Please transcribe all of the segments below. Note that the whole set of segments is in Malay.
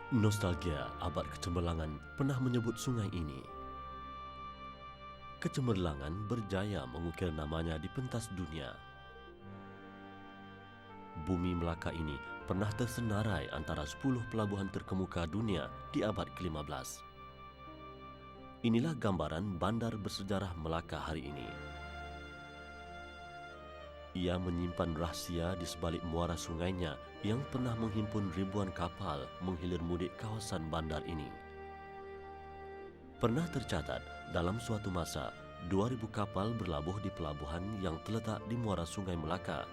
Nostalgia abad kecemerlangan pernah menyebut sungai ini. Kecemerlangan berjaya mengukir namanya di pentas dunia. Bumi Melaka ini pernah tersenarai antara 10 pelabuhan terkemuka dunia di abad ke-15. Inilah gambaran bandar bersejarah Melaka hari ini. Ia menyimpan rahsia di sebalik muara sungainya yang pernah menghimpun ribuan kapal menghilir mudik kawasan bandar ini. Pernah tercatat dalam suatu masa 2,000 kapal berlabuh di pelabuhan yang terletak di muara Sungai Melaka.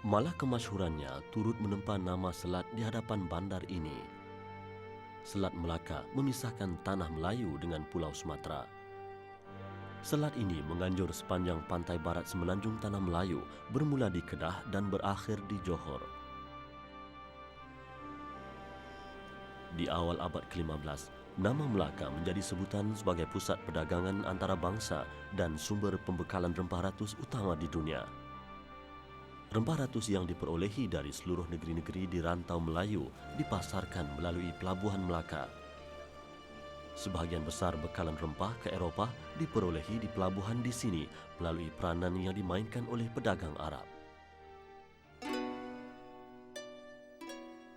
Malah kemasyhurannya turut menempa nama selat di hadapan bandar ini. Selat Melaka memisahkan tanah Melayu dengan Pulau Sumatera. Selat ini menganjur sepanjang pantai barat semenanjung Tanah Melayu, bermula di Kedah dan berakhir di Johor. Di awal abad ke-15, nama Melaka menjadi sebutan sebagai pusat perdagangan antara bangsa dan sumber pembekalan rempah ratus utama di dunia. Rempah ratus yang diperolehi dari seluruh negeri-negeri di rantau Melayu dipasarkan melalui pelabuhan Melaka. Sebahagian besar bekalan rempah ke Eropah diperolehi di pelabuhan di sini melalui peranan yang dimainkan oleh pedagang Arab.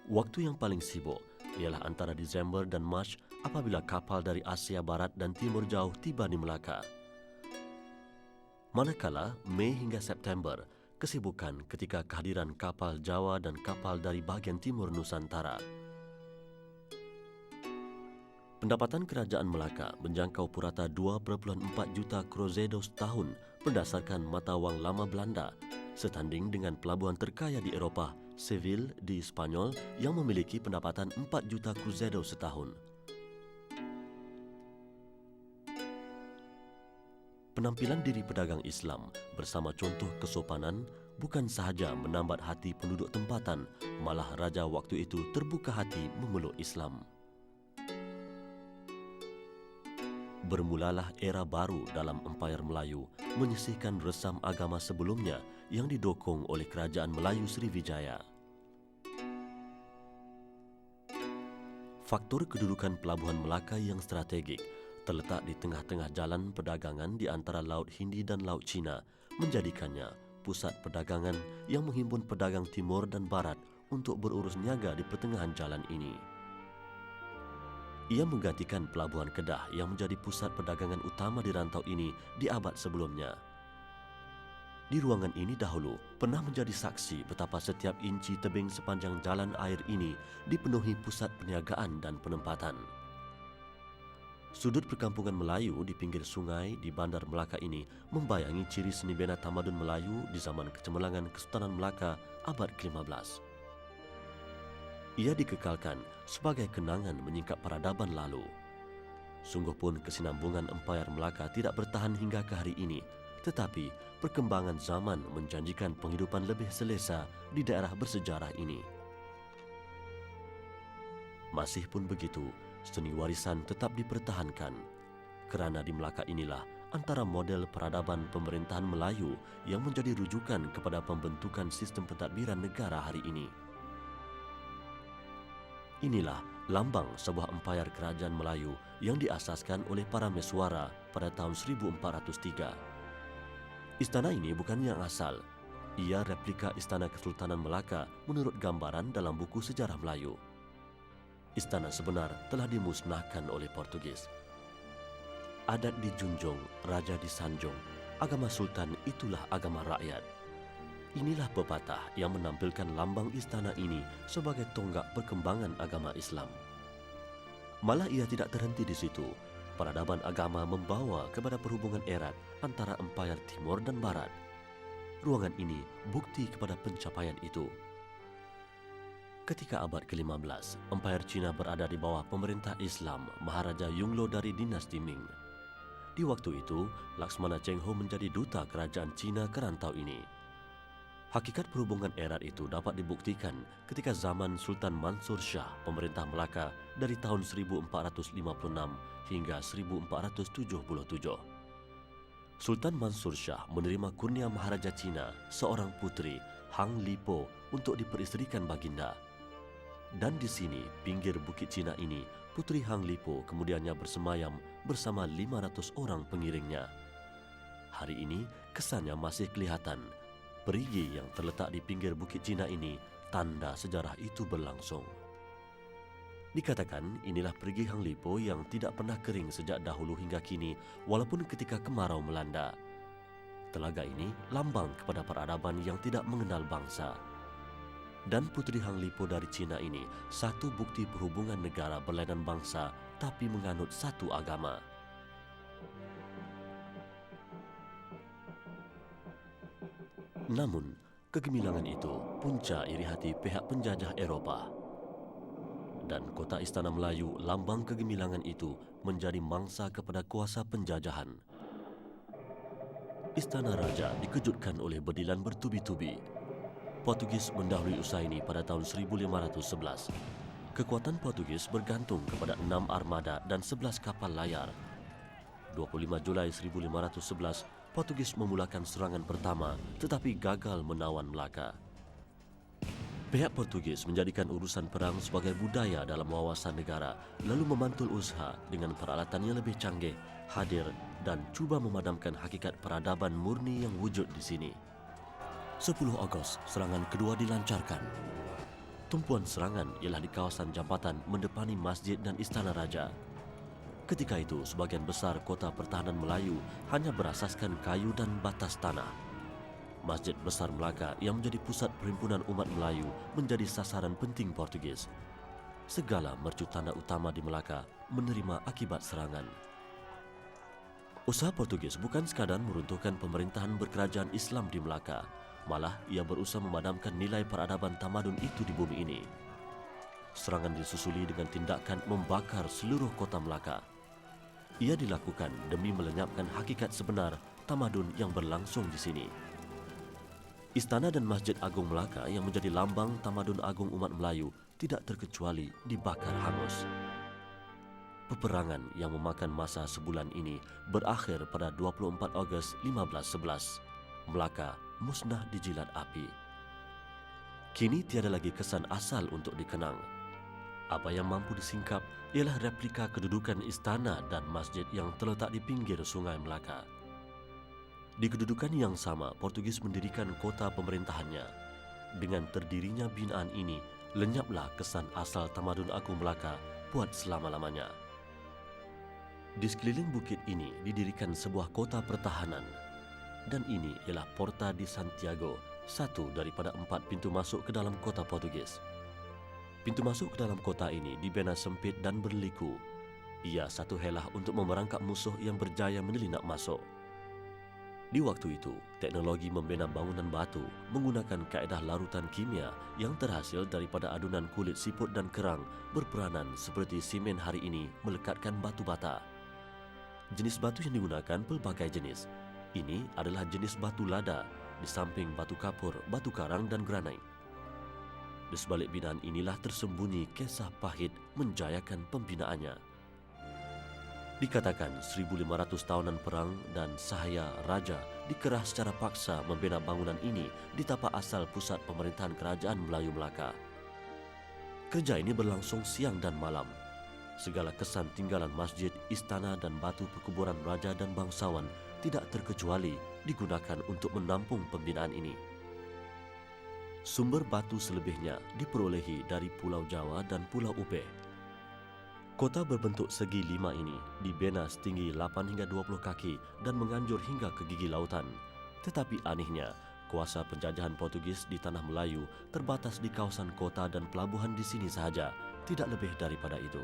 Waktu yang paling sibuk ialah antara Disember dan Mac apabila kapal dari Asia Barat dan Timur Jauh tiba di Melaka. Manakala Mei hingga September, kesibukan ketika kehadiran kapal Jawa dan kapal dari bahagian timur Nusantara. Pendapatan kerajaan Melaka menjangkau purata 2,4 juta krozedo setahun berdasarkan mata wang lama Belanda, setanding dengan pelabuhan terkaya di Eropah, Seville di Spanyol yang memiliki pendapatan 4 juta krozedo setahun. Penampilan diri pedagang Islam bersama contoh kesopanan bukan sahaja menambat hati penduduk tempatan, malah raja waktu itu terbuka hati memeluk Islam. Bermulalah era baru dalam Empayar Melayu, menyisihkan resam agama sebelumnya yang didokong oleh Kerajaan Melayu Sriwijaya. Faktor kedudukan Pelabuhan Melaka yang strategik terletak di tengah-tengah jalan perdagangan di antara Laut Hindi dan Laut Cina menjadikannya pusat perdagangan yang menghimpun pedagang timur dan barat untuk berurus niaga di pertengahan jalan ini. Ia menggantikan Pelabuhan Kedah yang menjadi pusat perdagangan utama di rantau ini di abad sebelumnya. Di ruangan ini dahulu pernah menjadi saksi betapa setiap inci tebing sepanjang jalan air ini dipenuhi pusat perniagaan dan penempatan. Sudut perkampungan Melayu di pinggir sungai di Bandar Melaka ini membayangi ciri seni bina tamadun Melayu di zaman kecemerlangan Kesultanan Melaka abad ke-15. Ia dikekalkan sebagai kenangan menyingkap peradaban lalu. Sungguh pun kesinambungan Empayar Melaka tidak bertahan hingga ke hari ini, tetapi perkembangan zaman menjanjikan penghidupan lebih selesa di daerah bersejarah ini. Masih pun begitu, seni warisan tetap dipertahankan, kerana di Melaka inilah antara model peradaban pemerintahan Melayu yang menjadi rujukan kepada pembentukan sistem pentadbiran negara hari ini. Inilah lambang sebuah empayar kerajaan Melayu yang diasaskan oleh para mesuara pada tahun 1403. Istana ini bukan yang asal. Ia replika Istana Kesultanan Melaka menurut gambaran dalam buku sejarah Melayu. Istana sebenar telah dimusnahkan oleh Portugis. Adat dijunjung, raja disanjung. Agama sultan itulah agama rakyat. Inilah pepatah yang menampilkan lambang istana ini sebagai tonggak perkembangan agama Islam. Malah ia tidak terhenti di situ. Peradaban agama membawa kepada perhubungan erat antara Empayar Timur dan Barat. Ruangan ini bukti kepada pencapaian itu. Ketika abad ke-15, Empayar Cina berada di bawah pemerintah Islam Maharaja Yunglo dari dinasti Ming. Di waktu itu, Laksmana Cheng Ho menjadi duta kerajaan Cina ke rantau ini. Hakikat perhubungan erat itu dapat dibuktikan ketika zaman Sultan Mansur Shah pemerintah Melaka dari tahun 1456 hingga 1477. Sultan Mansur Shah menerima kurnia Maharaja Cina seorang putri, Hang Lipo, untuk diperisterikan baginda. Dan di sini, pinggir Bukit Cina ini, Putri Hang Lipo kemudiannya bersemayam bersama 500 orang pengiringnya. Hari ini, kesannya masih kelihatan. Perigi yang terletak di pinggir Bukit Cina ini, tanda sejarah itu berlangsung. Dikatakan inilah perigi Hang Lipo yang tidak pernah kering sejak dahulu hingga kini, walaupun ketika kemarau melanda. Telaga ini lambang kepada peradaban yang tidak mengenal bangsa. Dan Putri Hang Lipo dari Cina ini satu bukti perhubungan negara berlainan bangsa tapi menganut satu agama. Namun, kegemilangan itu punca iri hati pihak penjajah Eropah. Dan kota Istana Melayu, lambang kegemilangan itu, menjadi mangsa kepada kuasa penjajahan. Istana Raja dikejutkan oleh bedilan bertubi-tubi. Portugis mendahului usaha ini pada tahun 1511. Kekuatan Portugis bergantung kepada 6 armada dan 11 kapal layar. 25 Julai 1511, Portugis memulakan serangan pertama tetapi gagal menawan Melaka. Pihak Portugis menjadikan urusan perang sebagai budaya dalam wawasan negara, lalu memantul usaha dengan peralatan yang lebih canggih, hadir dan cuba memadamkan hakikat peradaban murni yang wujud di sini. 10 Ogos, serangan kedua dilancarkan. Tumpuan serangan ialah di kawasan jambatan mendepani masjid dan istana raja. Ketika itu, sebagian besar kota pertahanan Melayu hanya berasaskan kayu dan batas tanah. Masjid Besar Melaka yang menjadi pusat perhimpunan umat Melayu menjadi sasaran penting Portugis. Segala mercu tanda utama di Melaka menerima akibat serangan. Usaha Portugis bukan sekadar meruntuhkan pemerintahan berkerajaan Islam di Melaka, malah ia berusaha memadamkan nilai peradaban tamadun itu di bumi ini. Serangan disusuli dengan tindakan membakar seluruh kota Melaka. Ia dilakukan demi melenyapkan hakikat sebenar tamadun yang berlangsung di sini. Istana dan Masjid Agung Melaka yang menjadi lambang tamadun agung umat Melayu tidak terkecuali dibakar hangus. Peperangan yang memakan masa sebulan ini berakhir pada 24 Ogos 1511. Melaka musnah dijilat api. Kini tiada lagi kesan asal untuk dikenang. Apa yang mampu disingkap ialah replika kedudukan istana dan masjid yang terletak di pinggir Sungai Melaka. Di kedudukan yang sama, Portugis mendirikan kota pemerintahannya. Dengan terdirinya binaan ini, lenyaplah kesan asal tamadun agung Melaka buat selama-lamanya. Di sekeliling bukit ini didirikan sebuah kota pertahanan. Dan ini ialah Porta di Santiago, satu daripada 4 pintu masuk ke dalam kota Portugis. Pintu masuk ke dalam kota ini dibina sempit dan berliku. Ia satu helah untuk memerangkap musuh yang berjaya menyelinap masuk. Di waktu itu, teknologi membina bangunan batu menggunakan kaedah larutan kimia yang terhasil daripada adunan kulit siput dan kerang berperanan seperti simen hari ini melekatkan batu bata. Jenis batu yang digunakan pelbagai jenis. Ini adalah jenis batu lada, di samping batu kapur, batu karang dan granit. Di sebalik binaan inilah tersembunyi kisah pahit menjayakan pembinaannya. Dikatakan 1500 tahunan perang dan sahaya raja dikerah secara paksa membina bangunan ini di tapak asal pusat pemerintahan kerajaan Melayu Melaka. Kerja ini berlangsung siang dan malam. Segala kesan tinggalan masjid, istana dan batu perkuburan raja dan bangsawan tidak terkecuali digunakan untuk menampung pembinaan ini. Sumber batu selebihnya diperolehi dari Pulau Jawa dan Pulau Ubeh. Kota berbentuk segi 5 ini dibina setinggi 8 hingga 20 kaki dan menganjur hingga ke gigi lautan. Tetapi anehnya, kuasa penjajahan Portugis di tanah Melayu terbatas di kawasan kota dan pelabuhan di sini sahaja, tidak lebih daripada itu.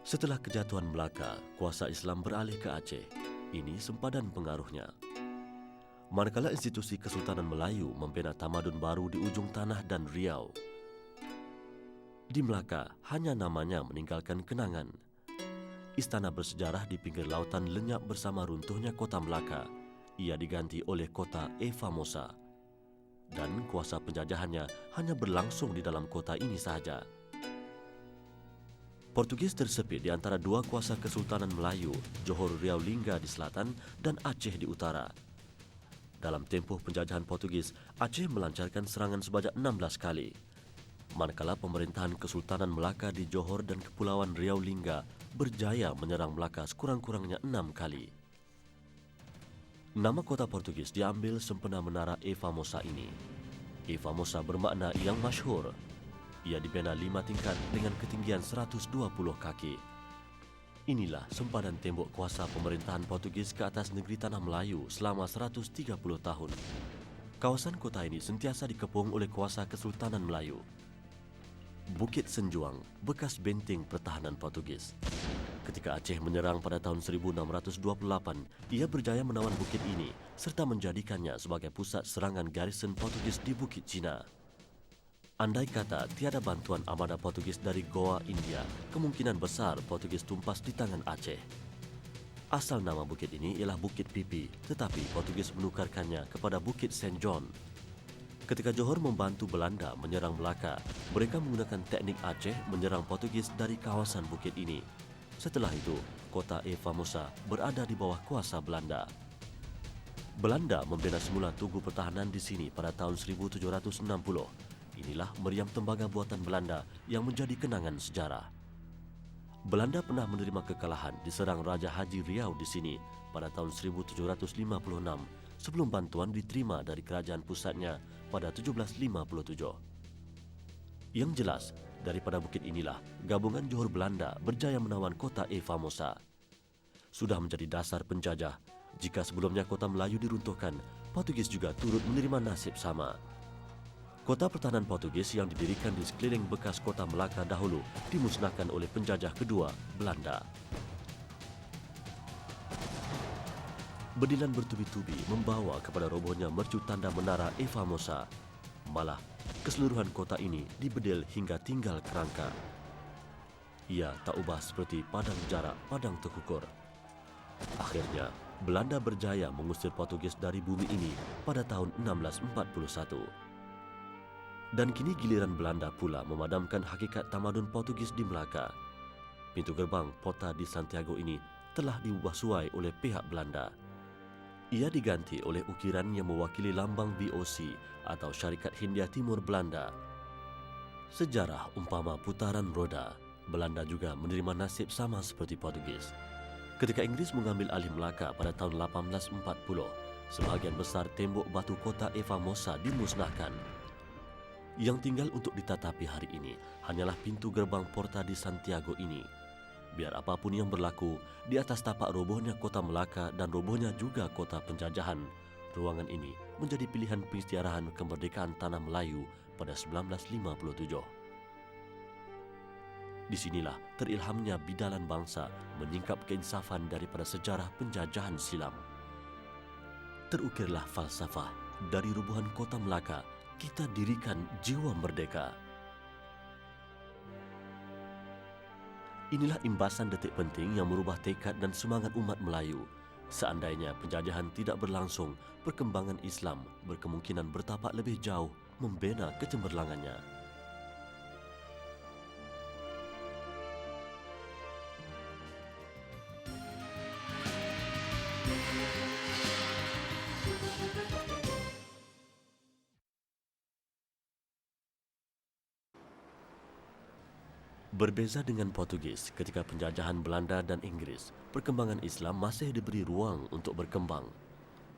Setelah kejatuhan Melaka, kuasa Islam beralih ke Aceh. Ini sempadan pengaruhnya. Manakala institusi Kesultanan Melayu membina tamadun baru di ujung tanah dan Riau. Di Melaka, hanya namanya meninggalkan kenangan. Istana bersejarah di pinggir lautan lenyap bersama runtuhnya kota Melaka. Ia diganti oleh kota Efamosa. dan kuasa penjajahannya hanya berlangsung di dalam kota ini sahaja. Portugis tersepit di antara dua kuasa Kesultanan Melayu, Johor Riau Lingga di selatan dan Aceh di utara. Dalam tempoh penjajahan Portugis, Aceh melancarkan serangan sebanyak 16 kali. Manakala pemerintahan Kesultanan Melaka di Johor dan Kepulauan Riau Lingga berjaya menyerang Melaka sekurang-kurangnya 6 kali. Nama kota Portugis diambil sempena menara E Famosa ini. E Famosa bermakna yang masyhur. Ia dibina 5 tingkat dengan ketinggian 120 kaki. Inilah sempadan tembok kuasa pemerintahan Portugis ke atas negeri Tanah Melayu selama 130 tahun. Kawasan kota ini sentiasa dikepung oleh kuasa Kesultanan Melayu. Bukit Senjuang, bekas benteng pertahanan Portugis. Ketika Aceh menyerang pada tahun 1628, ia berjaya menawan bukit ini serta menjadikannya sebagai pusat serangan garison Portugis di Bukit Cina. Andai kata tiada bantuan armada Portugis dari Goa, India, kemungkinan besar Portugis tumpas di tangan Aceh. Asal nama bukit ini ialah Bukit Pipi, tetapi Portugis menukarkannya kepada Bukit Saint John. Ketika Johor membantu Belanda menyerang Melaka, mereka menggunakan teknik Aceh menyerang Portugis dari kawasan bukit ini. Setelah itu, kota E Famosa berada di bawah kuasa Belanda. Belanda membina semula tugu pertahanan di sini pada tahun 1760. Inilah meriam tembaga buatan Belanda yang menjadi kenangan sejarah. Belanda pernah menerima kekalahan diserang Raja Haji Riau di sini pada tahun 1756 sebelum bantuan diterima dari kerajaan pusatnya pada 1757. Yang jelas, daripada bukit inilah gabungan Johor Belanda berjaya menawan kota E Famosa. Sudah menjadi dasar penjajah, jika sebelumnya kota Melayu diruntuhkan, Portugis juga turut menerima nasib sama. Kota pertahanan Portugis yang didirikan di sekeliling bekas kota Melaka dahulu dimusnahkan oleh penjajah kedua, Belanda. Bedilan bertubi-tubi membawa kepada robohnya mercu tanda menara E Famosa. Malah, keseluruhan kota ini dibedil hingga tinggal kerangka. Ia tak ubah seperti padang jarak, padang terkukur. Akhirnya, Belanda berjaya mengusir Portugis dari bumi ini pada tahun 1641. Dan kini giliran Belanda pula memadamkan hakikat tamadun Portugis di Melaka. Pintu gerbang Porta di Santiago ini telah diubah suai oleh pihak Belanda. Ia diganti oleh ukiran yang mewakili lambang VOC atau Syarikat Hindia Timur Belanda. Sejarah umpama putaran roda, Belanda juga menerima nasib sama seperti Portugis. Ketika Inggris mengambil alih Melaka pada tahun 1840, sebahagian besar tembok batu kota E Famosa dimusnahkan. Yang tinggal untuk ditatapi hari ini hanyalah pintu gerbang Porta di Santiago ini. Biar apapun yang berlaku, di atas tapak robohnya kota Melaka dan robohnya juga kota penjajahan, ruangan ini menjadi pilihan pengisytiarahan kemerdekaan Tanah Melayu pada 1957. Disinilah terilhamnya bidalan bangsa menyingkap keinsafan daripada sejarah penjajahan silam. Terukirlah falsafah dari rubuhan kota Melaka, kita dirikan jiwa merdeka. Inilah imbasan detik penting yang merubah tekad dan semangat umat Melayu. Seandainya penjajahan tidak berlangsung, perkembangan Islam berkemungkinan bertapak lebih jauh membina kecemerlangannya. Berbeza dengan Portugis ketika penjajahan Belanda dan Inggris, perkembangan Islam masih diberi ruang untuk berkembang.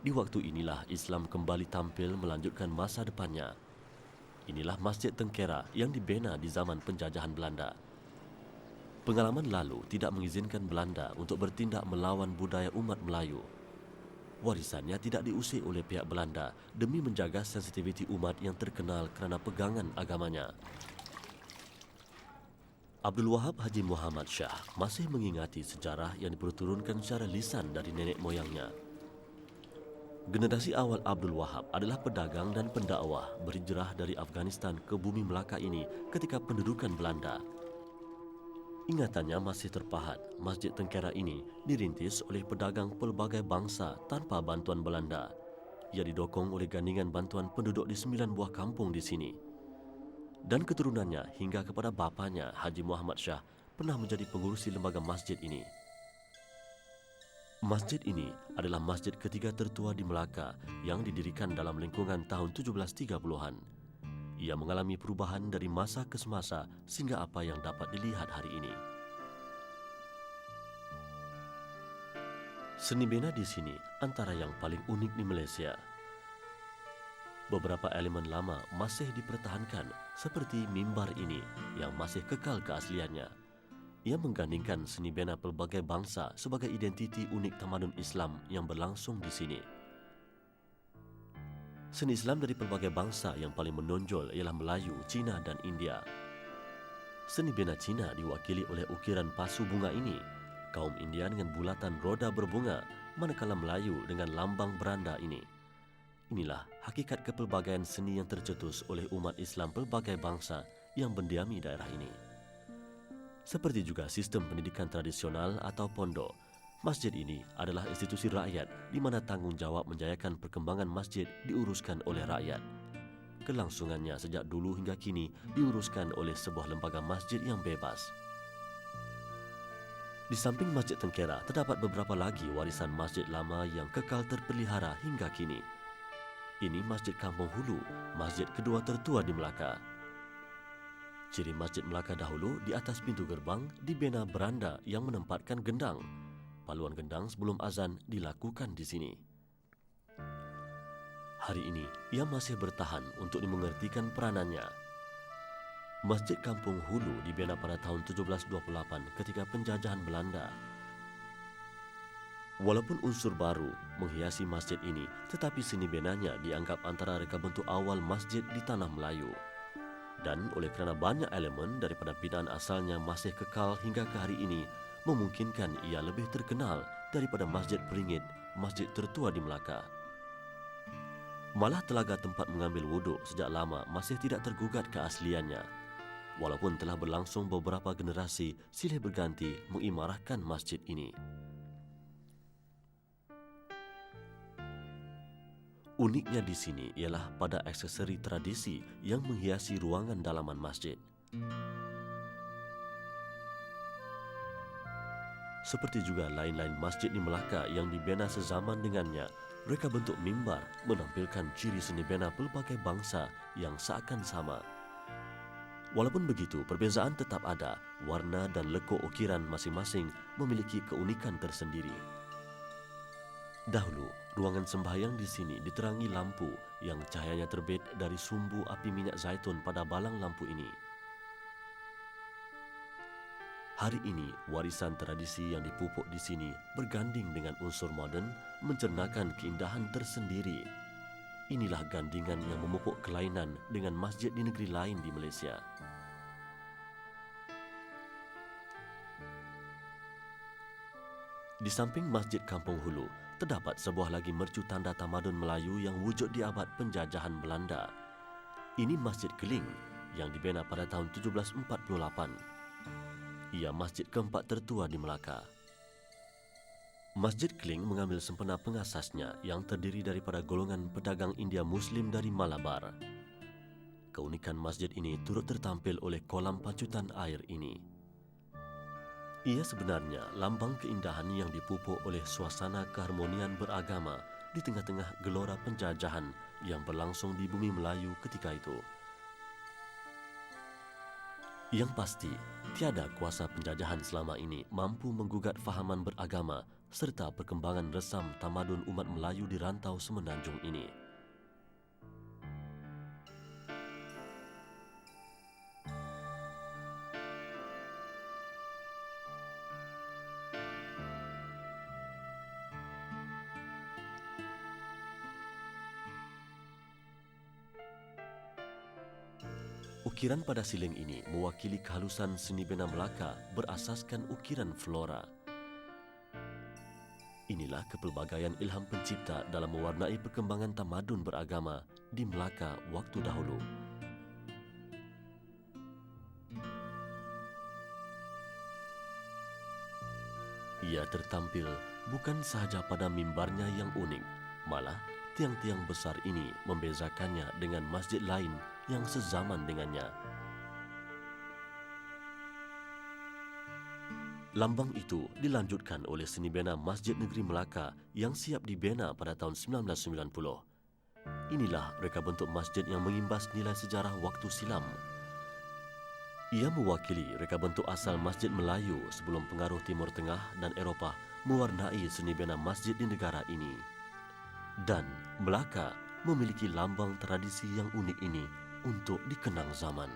Di waktu inilah Islam kembali tampil melanjutkan masa depannya. Inilah Masjid Tengkera yang dibina di zaman penjajahan Belanda. Pengalaman lalu tidak mengizinkan Belanda untuk bertindak melawan budaya umat Melayu. Warisannya tidak diusik oleh pihak Belanda demi menjaga sensitiviti umat yang terkenal kerana pegangan agamanya. Abdul Wahab Haji Muhammad Shah masih mengingati sejarah yang diperturunkan secara lisan dari nenek moyangnya. Generasi awal Abdul Wahab adalah pedagang dan pendakwah berhijrah dari Afghanistan ke bumi Melaka ini ketika pendudukan Belanda. Ingatannya masih terpahat, Masjid Tengkera ini dirintis oleh pedagang pelbagai bangsa tanpa bantuan Belanda. ia didokong oleh gandingan bantuan penduduk di 9 buah kampung di sini. Dan keturunannya hingga kepada bapanya Haji Muhammad Shah pernah menjadi pengurusi lembaga masjid ini. Masjid ini adalah masjid ketiga tertua di Melaka yang didirikan dalam lingkungan tahun 1730-an. Ia mengalami perubahan dari masa ke semasa sehingga apa yang dapat dilihat hari ini. Seni bena di sini antara yang paling unik di Malaysia. Beberapa elemen lama masih dipertahankan seperti mimbar ini yang masih kekal keasliannya. Ia menggandingkan seni bena pelbagai bangsa sebagai identiti unik tamadun Islam yang berlangsung di sini. Seni Islam dari pelbagai bangsa yang paling menonjol ialah Melayu, Cina dan India. Seni bena Cina diwakili oleh ukiran pasu bunga ini, kaum India dengan bulatan roda berbunga, manakala Melayu dengan lambang beranda ini. Inilah hakikat kepelbagaian seni yang tercetus oleh umat Islam pelbagai bangsa yang mendiami daerah ini. Seperti juga sistem pendidikan tradisional atau pondok, masjid ini adalah institusi rakyat di mana tanggungjawab menjayakan perkembangan masjid diuruskan oleh rakyat. Kelangsungannya sejak dulu hingga kini diuruskan oleh sebuah lembaga masjid yang bebas. Di samping Masjid Tengkera, terdapat beberapa lagi warisan masjid lama yang kekal terpelihara hingga kini. Ini Masjid Kampung Hulu, masjid kedua tertua di Melaka. Ciri Masjid Melaka dahulu, di atas pintu gerbang dibina beranda yang menempatkan gendang. Paluan gendang sebelum azan dilakukan di sini. Hari ini, ia masih bertahan untuk dimengertikan peranannya. Masjid Kampung Hulu dibina pada tahun 1728 ketika penjajahan Belanda. Walaupun unsur baru menghiasi masjid ini, tetapi seni benanya dianggap antara reka bentuk awal masjid di tanah Melayu. Dan oleh kerana banyak elemen daripada binaan asalnya masih kekal hingga ke hari ini, memungkinkan ia lebih terkenal daripada Masjid Peringit, masjid tertua di Melaka. Malah telaga tempat mengambil wuduk sejak lama masih tidak tergugat keasliannya. Walaupun telah berlangsung beberapa generasi silih berganti mengimarahkan masjid ini. Uniknya di sini ialah pada aksesori tradisi yang menghiasi ruangan dalaman masjid. Seperti juga lain-lain masjid di Melaka yang dibina sezaman dengannya, reka bentuk mimbar menampilkan ciri seni bina pelbagai bangsa yang seakan sama. Walaupun begitu, perbezaan tetap ada, warna dan lekuk ukiran masing-masing memiliki keunikan tersendiri. Dahulu, ruangan sembahyang di sini diterangi lampu yang cahayanya terbit dari sumbu api minyak zaitun pada balang lampu ini. Hari ini, warisan tradisi yang dipupuk di sini berganding dengan unsur moden mencernakan keindahan tersendiri. Inilah gandingan yang memupuk kelainan dengan masjid di negeri lain di Malaysia. Di samping Masjid Kampung Hulu, terdapat sebuah lagi mercu tanda tamadun Melayu yang wujud di abad penjajahan Belanda. Ini Masjid Keling yang dibina pada tahun 1748. Ia masjid keempat tertua di Melaka. Masjid Keling mengambil sempena pengasasnya yang terdiri daripada golongan pedagang India Muslim dari Malabar. Keunikan masjid ini turut tertampil oleh kolam pancutan air ini. Ia sebenarnya lambang keindahan yang dipupuk oleh suasana keharmonian beragama di tengah-tengah gelora penjajahan yang berlangsung di bumi Melayu ketika itu. Yang pasti, tiada kuasa penjajahan selama ini mampu menggugat fahaman beragama serta perkembangan resam tamadun umat Melayu di rantau semenanjung ini. Ukiran pada siling ini mewakili kehalusan seni bina Melaka berasaskan ukiran flora. Inilah kepelbagaian ilham pencipta dalam mewarnai perkembangan tamadun beragama di Melaka waktu dahulu. Ia tertampil bukan sahaja pada mimbarnya yang unik, malah tiang-tiang besar ini membezakannya dengan masjid lain yang sezaman dengannya. Lambang itu dilanjutkan oleh seni bina Masjid Negeri Melaka yang siap dibina pada tahun 1990. Inilah reka bentuk masjid yang mengimbas nilai sejarah waktu silam. Ia mewakili reka bentuk asal Masjid Melayu sebelum pengaruh Timur Tengah dan Eropah mewarnai seni bina masjid di negara ini. Dan Melaka memiliki lambang tradisi yang unik ini untuk dikenang zaman.